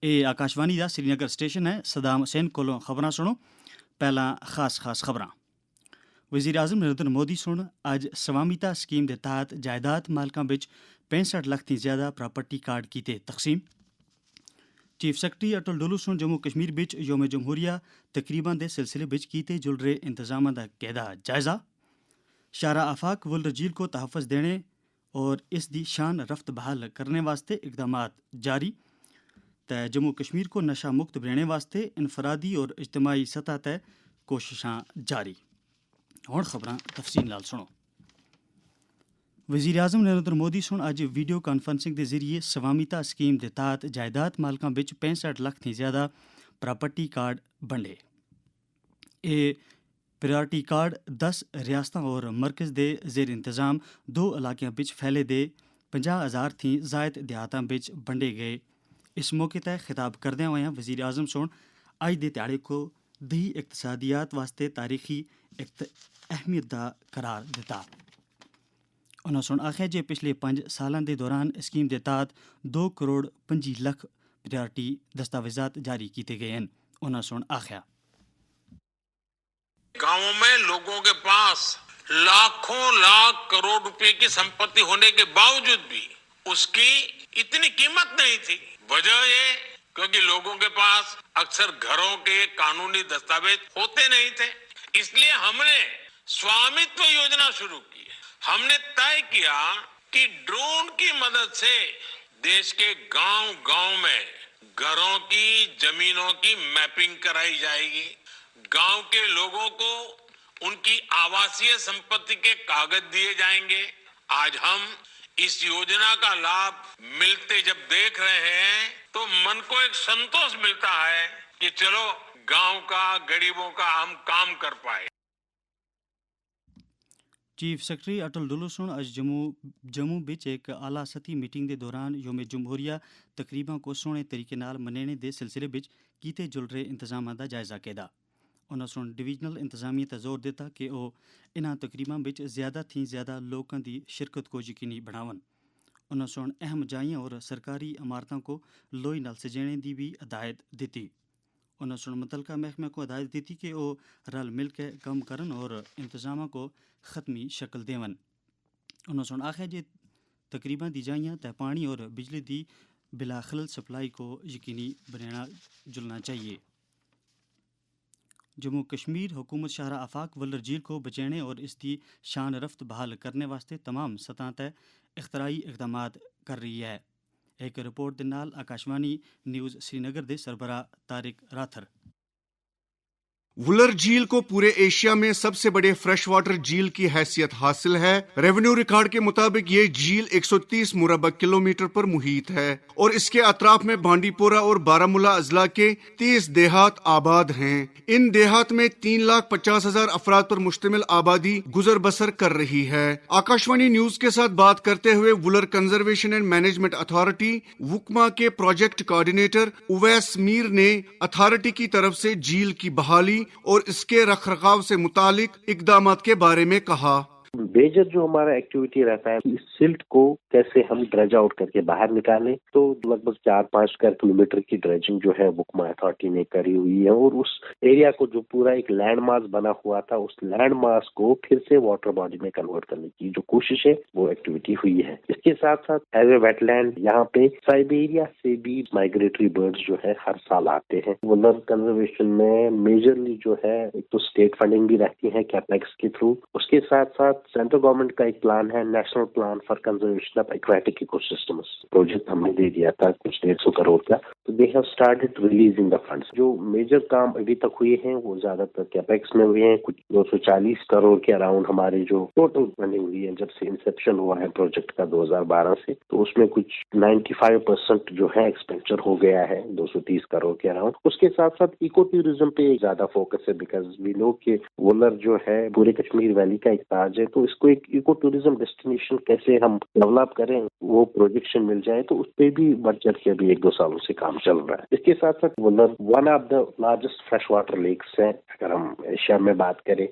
ਇਹ ਆਕਾਸ਼ਵਾਣੀ ਦਾ ਸ੍ਰੀਨਗਰ ਸਟੇਸ਼ਨ ਹੈ। ਸਦਾਮ ਹੁਸੈਨ ਕੋਲੋਂ ਖਬਰਾਂ ਸੁਣੋ। ਪਹਿਲਾਂ ਖਾਸ ਖਬਰਾਂ। ਵਜ਼ੀਰ ਆਜ਼ਮ ਨਰਿੰਦਰ ਮੋਦੀ ਸੁਣ ਅੱਜ ਸਵਾਮਿਤਾ ਸਕੀਮ ਦੇ ਤਹਿਤ ਜਾਇਦਾਦ ਮਾਲਕਾਂ ਵਿੱਚ 65 ਲੱਖ ਤੋਂ ਜ਼ਿਆਦਾ ਪ੍ਰਾਪਰਟੀ ਕਾਰਡ ਕੀਤੇ ਤਕਸੀਮ। ਚੀਫ ਸੈਕਟਰੀ ਅਟਲ ਡੁੱਲੂ ਸੁਣ ਜੰਮੂ ਕਸ਼ਮੀਰ ਵਿੱਚ ਯੋਮ ਜਮਹੂਰੀਆ ਤਕਰੀਬਾਂ ਦੇ ਸਿਲਸਿਲੇ ਵਿੱਚ ਕੀਤੇ ਜੁਲ ਰਹੇ ਇੰਤਜ਼ਾਮਾਂ ਦਾ ਕਿਹਦਾ ਜਾਇਜ਼ਾ। شارع آفاق ولر جھیل کو تحفظ دینے اور اس دی شان رفت بحال کرنے واسطے اقدامات جاری۔ جموں کشمیر کو نشہ مکت بنانے واسطے انفرادی اور اجتماعی سطح تے کوششاں جاری۔ ہن خبراں تفصیل نال سنو۔ وزیر اعظم نریندر مودی سن اج ویڈیو کانفرنسنگ کے ذریعے سوامیتا سکیم کے تحت جائیداد مالکاں وچ 65 لاکھ تھی زیادہ پراپرٹی کارڈ بنڈے۔ یہ پریورٹی کارڈ 10 ریاستوں اور مرکز دے زیر انتظام 2 علاقیاں بچ پھیلے دے 50,000 تھی زائد دیہاتاں بچ بنڈے گئے۔ اس موقع تے خطاب کردے ہوئے وزیر اعظم سن اج دے تہاڑے کو دیہی اقتصادیات واسطے تاریخی اہمیت دا قرار دیتا۔ انہوں سن آخیا جے پچھلے 5 سالاں دے دوران اسکیم دے تحت 2 کروڑ 25 لکھ پریورٹی دستاویزات جاری کیتے گئے ہیں۔ انہوں سن آخیا گاؤں میں لوگوں کے پاس لاکھوں لاکھ کروڑ روپے کی سمپتی ہونے کے باوجود بھی اس کی اتنی قیمت نہیں تھی۔ وجہ یہ کیونکہ لوگوں کے پاس اکثر گھروں کے قانونی دستاویز ہوتے نہیں تھے۔ اس لیے ہم نے سوامیتو یوجنا شروع کی۔ ہم نے طے کیا کہ ڈرون کی مدد سے دیش کے گاؤں گاؤں میں گھروں کی زمینوں کی میپنگ کرائی جائے گی۔ گاؤں کے لوگوں کو ان کی آواسیہ سمپتی کے کاغذ دیے جائیں گے۔ آج ہم اس یوجنا کا لابھ ملتے جب دیکھ رہے ہیں تو من کو ایک سنتوش ملتا ہے کہ چلو گاؤں کا غریبوں کا ہم کام کر پائے۔ چیف سیکرٹری اٹل ڈلو سن اج جموں بچ ایک اعلیٰ سطحی میٹنگ دے دوران یوم جمہوریہ تقریباں کو سونے طریقے نال منانے دے سلسلے بچ کیتے جل رہے انتظامات دا جائزہ کیدا۔ انہوں سن ڈویژنل انتظامیہ تے زور دیتا کہ وہ انہاں تقریباں بچ زیادہ تھی زیادہ لوکاں دی شرکت کو یقینی بناون۔ انہوں سن اہم جائیاں اور سرکاری عمارتوں کو لوئی نال سجانے دی بھی ہدایت دیتی۔ انہوں سن متعلقہ محکمہ کو ہدایت دیتی کہ وہ رل مل کے کام کرن اور انتظامات کو ختمی شکل دیون۔ انہوں سن آخیا جے تقریباں دی جائیاں تے پانی اور بجلی دی بلا خلل سپلائی کو یقینی بنانا جلنا چاہیے۔ جموں کشمیر حکومت شاہراہ آفاق ولر جھیل کو بچانے اور اس کی شان رفت بحال کرنے واسطے تمام سطح تے اختراعی اقدامات کر رہی ہے۔ ایک رپورٹ دے نال آکاشوانی نیوز سرینگر دے سربراہ طارق راتھر۔ ولر جھیل کو پورے ایشیا میں سب سے بڑے فریش واٹر جھیل کی حیثیت حاصل ہے۔ ریونیو ریکارڈ کے مطابق یہ جھیل 130 مربع کلومیٹر پر محیط ہے اور اس کے اطراف میں بانڈی پورہ اور بارہمولہ اضلاع کے 30 دیہات آباد ہیں۔ ان دیہات میں 3,50,000 افراد پر مشتمل آبادی گزر بسر کر رہی ہے۔ آکاشوانی نیوز کے ساتھ بات کرتے ہوئے ولر کنزرویشن اینڈ مینجمنٹ اتھارٹی وکما کے پروجیکٹ کوآرڈینیٹر اویس میر نے اتھارٹی کی طرف سے جھیل کی بحالی اور اس کے رکھ رکھاؤ سے متعلق اقدامات کے بارے میں کہا۔ میجر جو ہمارا ایکٹیویٹی رہتا ہے اس سلٹ کو کیسے ہم ڈریج آؤٹ کر کے باہر نکالیں، تو لگ بھگ 4-5 کلومیٹر کی ڈریجنگ جو ہے وکما اتھارٹی نے کری ہوئی ہے، اور اس ایریا کو جو پورا ایک لینڈ ماس بنا ہوا تھا اس لینڈ ماس کو پھر سے واٹر باڈی میں کنورٹ کرنے کی جو کوشش ہے وہ ایکٹیویٹی ہوئی ہے۔ اس کے ساتھ ساتھ ایز اے ویٹ لینڈ یہاں پہ سائبیریا سے بھی مائگریٹری برڈز جو ہے ہر سال آتے ہیں۔ ولر کنزرویشن میں میجرلی جو ہے ایک تو اسٹیٹ فنڈنگ بھی رہتی ہے کیپیکس کے تھرو، اس کے ساتھ ساتھ سینٹرل گورنمنٹ کا ایک پلان ہے national plan for conservation of aquatic ecosystems, project ہم نے دے دیا تھا کچھ 150 کروڑ کا، تو they have started releasing the funds. جو میجر کام ابھی تک ہوئے ہیں وہ زیادہ تر کیپیکس میں ہوئے ہیں، کچھ 240 کروڑ کے اراؤنڈ ہمارے جو ٹوٹل فنڈنگ ہوئی ہے جب سے انسیپشن ہوا ہے پروجیکٹ کا 2012 سے، تو اس میں کچھ 95% جو ہے ایکسپینڈچر ہو گیا ہے 230 کروڑ کے اراؤنڈ۔ اس کے ساتھ ساتھ ایکو ٹوریزم پہ زیادہ فوکس ہے، بیکاز وی نو کہ ولر جو ہے پورے کشمیر ویلی کا ایک تاج ہے، تو اس کو ایک ایکو ٹوریزم ڈیسٹینیشن کیسے ہم ڈیولپ کریں وہ پروجیکشن مل جائے، تو اس پہ بھی بڑھ چڑھ کے ابھی 1-2 سالوں سے کام چل رہا ہے۔ اس کے ساتھ ساتھ Wular one of the largest fresh water lakes ہے، اگر ہم ایشیا میں بات کریں،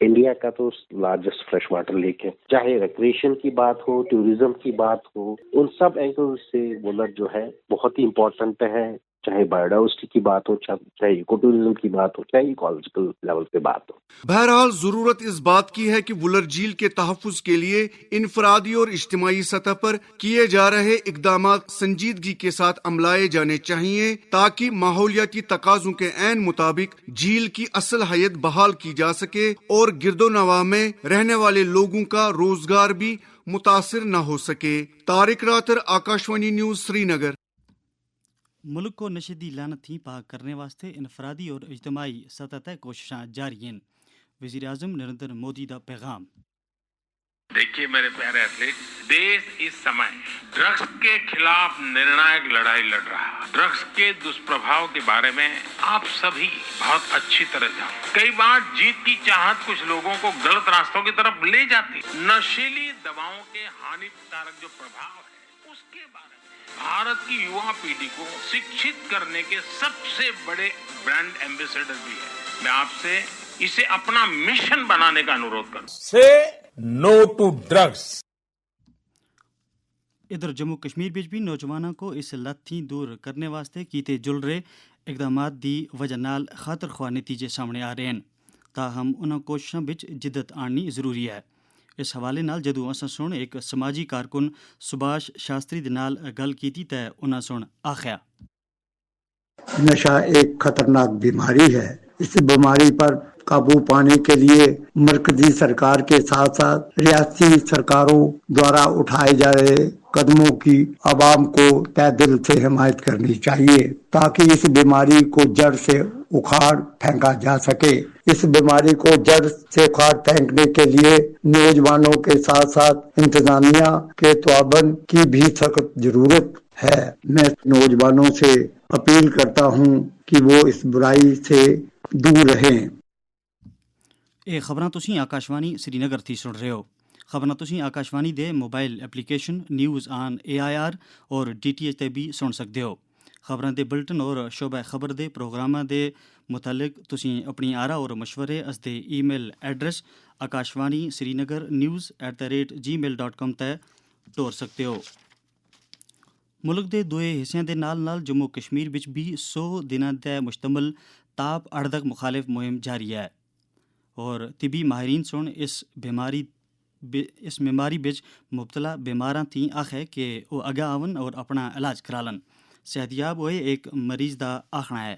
انڈیا کا تو لارجسٹ فریش واٹر لیک ہے۔ چاہے ریکریشن کی بات ہو، ٹوریزم کی بات ہو، ان سب اینگل سے ولر جو ہے بہت ہی امپورٹنٹ ہے چاہے بایوڈائورسٹی کی بات ہو, چاہے ایکو ٹورزم کی بات ہو, چاہے ایکولوجیکل لیول پہ بات ہو. بہرحال ضرورت اس بات کی ہے کہ وولر جھیل کے تحفظ کے لیے انفرادی اور اجتماعی سطح پر کیے جا رہے اقدامات سنجیدگی کے ساتھ عملائے جانے چاہیے تاکہ ماحولیاتی تقاضوں کے عین مطابق جھیل کی اصل حیت بحال کی جا سکے اور گرد و نواح میں رہنے والے لوگوں کا روزگار بھی متاثر نہ ہو سکے. طارق راتر, آکاشوانی نیوز, سری نگر. ملک کو نشے دی لعنت تھی پاک کرنے واسطے انفرادی اور اجتماعی سطح تے کوششاں جاری ہیں. وزیر اعظم نریندر مودی دا پیغام. دیکھیے میرے پیارے ایتھلیٹ, دیش اس سمے ڈرگس کے خلاف نرنائک لڑائی لڑ رہا ہے. ڈرگس کے دشپربھاؤ کے بارے میں آپ سبھی بہت اچھی طرح جانتے. کئی بار جیت کی چاہت کچھ لوگوں کو غلط راستوں کی طرف لے جاتی. نشیلی دواؤں کے ہانی کارک جو پربھاؤ ہے اس کے بارے میں بھارت کی یوا پیڑھی کو شکشت کرنے کے سب سے بڑے برانڈ ایمبیسیڈر بھی ہے. میں آپ سے اسے اپنا مشن بنانے کا انورودھ کروں. نو ٹو ڈرگس. ادھر جموں کشمیر بچ بھی نوجوانوں کو اس لت تھی دور کرنے واسطے کیتے جل رہے اقدامات دی وجہ نال خاطر خواہ نتیجے سامنے آ رہے ہیں. تاہم انہاں کوششاں بچ جدت آنی ضروری ہے. اس حوالے نال جدوں اساں سن ایک سماجی کارکن سبھاش شاستری دے نال گل کیتی تے انہاں سن آخیا, نشہ ایک خطرناک بیماری ہے. اس بیماری پر قابو پانے کے لیے مرکزی سرکار کے ساتھ ساتھ ریاستی سرکاروں دوارا اٹھائے جا رہے قدموں کی عوام کو تہ دل سے حمایت کرنی چاہیے تاکہ اس بیماری کو جڑ سے اکھاڑ پھینکا جا سکے. اس بیماری کو جڑ سے اکھاڑ پھینکنے کے لیے نوجوانوں کے ساتھ ساتھ انتظامیہ کے تعاون کی بھی سخت ضرورت ہے. میں نوجوانوں سے اپیل کرتا ہوں کہ وہ اس برائی سے دور رہیں. یہ خبراں تسی آکاشوانی سری نگر تھی سن رہے ہو. خبراں تسی آکاشوانی دے mobile application news on AIR اور DTH تے بھی سن سکتے ہو. خبراں دے بلٹن اور شعبہ خبر دے پروگراماں دے متعلق تسی اپنی آرا اور مشورے اس دے email address akashvani srinagar news@gmail.com تے ٹور سکتے ہو. ملک دے دوئے حصے دے نال نال جموں کشمیر وچ بھی 100 دناں تے مشتمل تاپ اڑدک مخالف مہم جاری ہے اور طبی ماہرین سن اس بیماری بچ مبتلا بیماراں تھی آخے کہ وہ اگاں آون اور اپنا علاج کرالن. صحتیاب ہوئے ایک مریض دا آخنا ہے,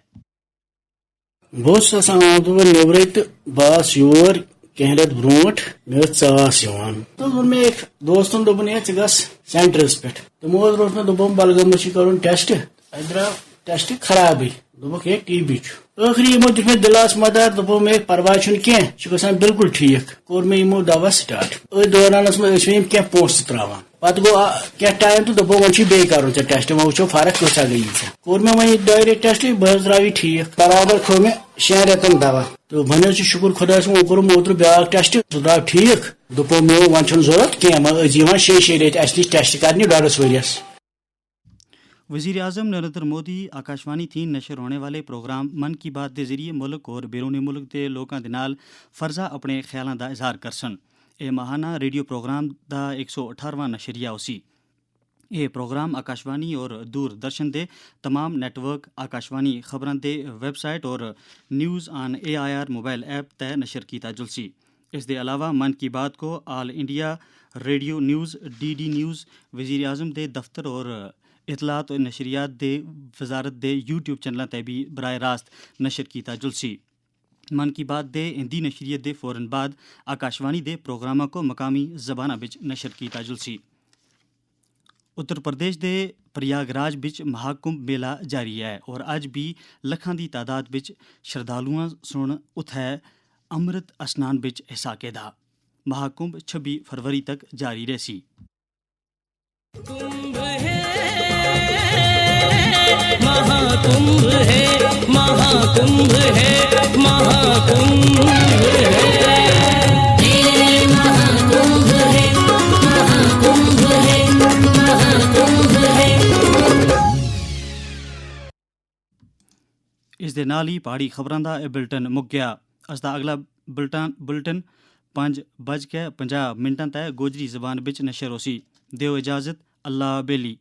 بہت آسان نیبرے تو باس یور کینٛہہ رٮ۪تھ برونٛٹھ مےٚ ٲس ژاس یِوان تہٕ ووٚن مےٚ أکۍ دوستن دوٚپُن ہے ژٕ گژھ سینٹرس پٮ۪ٹھ تِمو حظ روٚٹ مےٚ دوٚپُن بلگامس چھُ کرُن ٹیسٹ اَتہِ درٛاو ٹیسٹ خرابٕے دوٚپُکھ ہے TB چھُ. ٲخری یِمو دیُت مےٚ دِلاس مدار دوٚپُن مےٚ پرواے چھُنہٕ کینٛہہ یہِ چھُ گژھان بالکل ٹھیٖک. کوٚر مےٚ یِمو دوا سٹارٹ. أتھۍ دورانس منٛز ٲسۍ مےٚ یِم کینٛہہ پونٛسہٕ ترٛاوان. پتہٕ گوٚو کینٛہہ ٹایم تہٕ دوٚپُکھ وۄنۍ چھُے بیٚیہِ کرُن ژےٚ ٹیسٹ وۄنۍ وٕچھو فرق کۭژاہ گٔیی ژےٚ. کوٚر مےٚ وۄنۍ دۄیہِ ریٚتۍ ٹیسٹ بہٕ حظ درٛاو یہِ ٹھیٖک. برابر کھیوٚو مےٚ 6 رٮ۪تن دوا تہٕ وۄنۍ حظ چھُ شُکر خۄدایس کُن وۄنۍ کوٚرُم اوترٕ بیٛاکھ ٹیسٹ سُہ درٛاو ٹھیٖک. دوٚپو مےٚ وۄنۍ چھُنہٕ ضروٗرت کینٛہہ وۄنۍ ٲسۍ یِوان 6 رٮ۪تۍ اَسہِ نِش ٹیسٹ کرنہِ 1.5 ؤرِیَس. وزیر اعظم نریندر مودی آکاشوانی تھی نشر ہونے والے پروگرام من کی بات دے ذریعے ملک اور بیرون ملک دے لوکاں دے نال فرضا اپنے خیالاں دا اظہار کرسن. اے ماہانہ ریڈیو پروگرام دا 118واں نشریہ اسی. یہ پروگرام آکاشوانی اور دور درشن دے تمام نیٹ ورک آکاشوانی خبراں دے ویب سائٹ اور news on AIR mobile app تے نشر کیتا جلسی. اس دے علاوہ من کی بات کو all India radio news DD news وزیر اعظم دے دفتر اور اطلاعات و نشریات دے وزارت دے YouTube چینلاں تے بھی براہ راست نشر کیتا جلسی. من کی بات دے ہندی نشریت دے فوراً بعد آکاشوانی دے پروگراماں کو مقامی زبانہ بچ نشر کیتا جلسی. اتر پردیش دے پریاگ راج بچ مہاکمبھ میلہ جاری ہے اور اج بھی لکھاں دی تعداد بچ شردالواں سن اتھے امرت اسنان بچ حصہ کیدا. مہاکمبھ 26 فروری تک جاری رہسی. مہاکمبھ ہے مہاکمبھ ہے مہاکمبھ اس دے نال ہی پہاڑی خبراں دا بلٹن مک گیا. اس دا اگلا بلٹن 5:50 تے گوجری زبان بچ نشر ہوسی. دیو اجازت. اللہ بیلی.